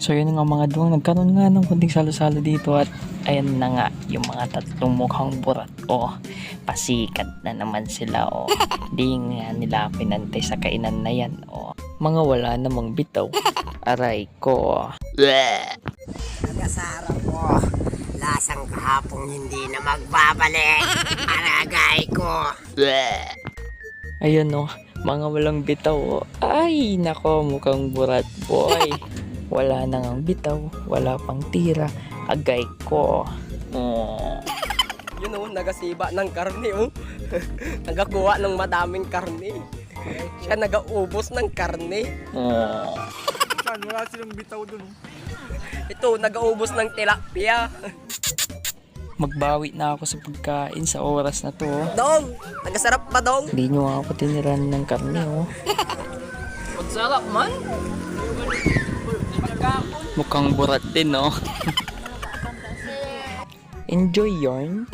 So yun nga mga duwang, nagkaroon nga ng kunting salo-salo dito at ayan na nga yung mga tatlong mukhang burat. Pasikat na naman sila. Di nga nila pinantay sa kainan na yan. Mga wala namang bitaw. Aray ko. Nagasarap mo. Lasang kahapong hindi na magbabalik. Aragay ko. Ayun mga walang bitaw. Ay nako, mukhang burat boy. Wala na ngang bitaw, wala pang tira. Agay ko. Yun nagasiba ng karne Nagakuha ng madaming karne. Siya nagaubos ng karne. Wala silang bitaw dun. Ito, nagaubos ng tilapia. Magbawi na ako sa pagkain sa oras na to. Dong, nagasarap pa dong. Hindi nyo ako tiniran ng karne. Magsarap man. Mukhang burat din Enjoy yarn.